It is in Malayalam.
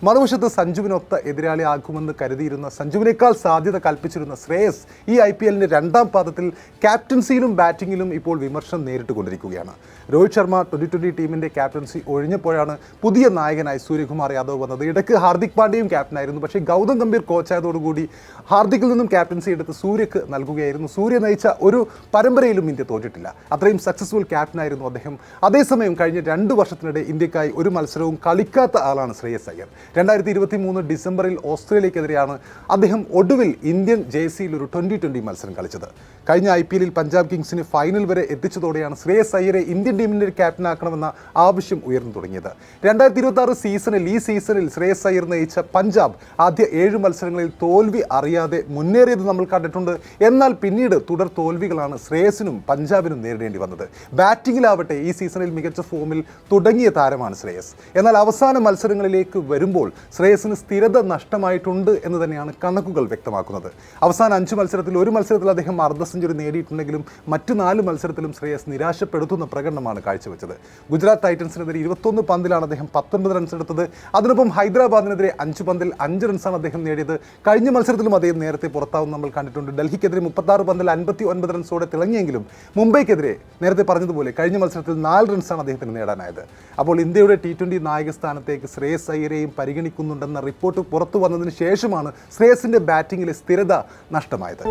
മറുവശത്ത് സഞ്ജുവിനൊത്ത എതിരാളിയാകുമെന്ന് കരുതിയിരുന്ന, സഞ്ജുവിനേക്കാൾ സാധ്യത കൽപ്പിച്ചിരുന്ന ശ്രേയസ് ഈ IPLന്റെ രണ്ടാം പാദത്തിൽ ക്യാപ്റ്റൻസിയിലും ബാറ്റിങ്ങിലും ഇപ്പോൾ വിമർശനം നേരിട്ടുകൊണ്ടിരിക്കുകയാണ്. രോഹിത് ശർമ്മ 2020 ടീമിൻ്റെ ക്യാപ്റ്റൻസി ഒഴിഞ്ഞപ്പോഴാണ് പുതിയ നായകനായി സൂര്യകുമാർ യാദവ് വന്നത്. ഇടയ്ക്ക് ഹാർദിക് പാണ്ഡ്യയും ക്യാപ്റ്റനായിരുന്നു. പക്ഷേ ഗൗതം ഗംഭീർ കോച്ചായതോടുകൂടി ഹാർദിക്കിൽ നിന്നും ക്യാപ്റ്റൻസി എടുത്ത് സൂര്യക്ക് നൽകുകയായിരുന്നു. സൂര്യ നയിച്ച ഒരു പരമ്പരയിലും ഇന്ത്യ തോറ്റിട്ടില്ല. അത്രയും സക്സസ്ഫുൾ ക്യാപ്റ്റനായിരുന്നു അദ്ദേഹം. അതേസമയം കഴിഞ്ഞ 2 വർഷത്തിനിടെ ഇന്ത്യക്കായി ഒരു മത്സരവും കളിക്കാത്ത ആളാണ് ശ്രേയസ് അയ്യർ. 2023 ഡിസംബറിൽ ഓസ്ട്രേലിയക്കെതിരെയാണ് അദ്ദേഹം ഒടുവിൽ ഇന്ത്യൻ ജേഴ്സിയിൽ ഒരു 2020 മത്സരം കളിച്ചത്. കഴിഞ്ഞ IPLൽ പഞ്ചാബ് കിങ്സിന് ഫൈനൽ വരെ എത്തിച്ചതോടെയാണ് ശ്രേയസ് അയ്യരെ ഇന്ത്യൻ ടീമിൻ്റെ ക്യാപ്റ്റനാക്കണമെന്ന ആവശ്യം ഉയർന്നു തുടങ്ങിയത്. 2026 സീസണിൽ ഈ സീസണിൽ ശ്രേയസ് അയ്യർ നയിച്ച പഞ്ചാബ് ആദ്യ 7 മത്സരങ്ങളിൽ തോൽവി അറിയാതെ മുന്നേറിയത് നമ്മൾ കണ്ടിട്ടുണ്ട്. എന്നാൽ പിന്നീട് തുടർ തോൽവികളാണ് ശ്രേയസിനും പഞ്ചാബിനും നേരിടേണ്ടി വന്നത്. ബാറ്റിങ്ങിലാവട്ടെ ഈ സീസണിൽ മികച്ച ഫോമിൽ തുടങ്ങിയ താരമാണ് ശ്രേയസ്. എന്നാൽ അവസാന മത്സരങ്ങളിലേക്ക് വരുമ്പോൾ ശ്രേയസിന് സ്ഥിരത നഷ്ടമായിട്ടുണ്ട് എന്ന് തന്നെയാണ് കണക്കുകൾ വ്യക്തമാക്കുന്നത്. അവസാന 5 മത്സരത്തിൽ ഒരു മത്സരത്തിൽ അദ്ദേഹം അർദ്ധ സെഞ്ചുറി നേടിയിട്ടുണ്ടെങ്കിലും മറ്റ് 4 മത്സരത്തിലും ശ്രേയസ് നിരാശപ്പെടുത്തുന്ന പ്രകടനമാണ് കാഴ്ചവെച്ചത്. ഗുജറാത്ത് ടൈറ്റൻസിനെതിരെ 21 പന്തിലാണ് അദ്ദേഹം 19 റൺസ് എടുത്തത്. അതിനൊപ്പം ഹൈദരാബാദിനെതിരെ 5 പന്തിൽ 5 റൺസാണ് അദ്ദേഹം നേടിയത്. കഴിഞ്ഞ മത്സരത്തിലും അദ്ദേഹം നേരത്തെ പുറത്താവുന്ന നമ്മൾ കണ്ടിട്ടുണ്ട്. ഡൽഹിക്കെതിരെ 36 പന്തിൽ 59 റൺസോടെ തിളങ്ങിയെങ്കിലും മുംബൈക്കെതിരെ നേരത്തെ പറഞ്ഞതുപോലെ കഴിഞ്ഞ മത്സരത്തിൽ 4 റൺസാണ് അദ്ദേഹത്തിന് നേടാനായത്. അപ്പോൾ ഇന്ത്യയുടെ T20 നായക സ്ഥാനത്തേക്ക് ശ്രേയസ് അയ്യരെയും പരിഗണിക്കുന്നുണ്ടെന്ന റിപ്പോർട്ട് പുറത്തു വന്നതിന് ശേഷമാണ് ശ്രേയസിൻ്റെ ബാറ്റിങ്ങിലെ സ്ഥിരത നഷ്ടമായത്.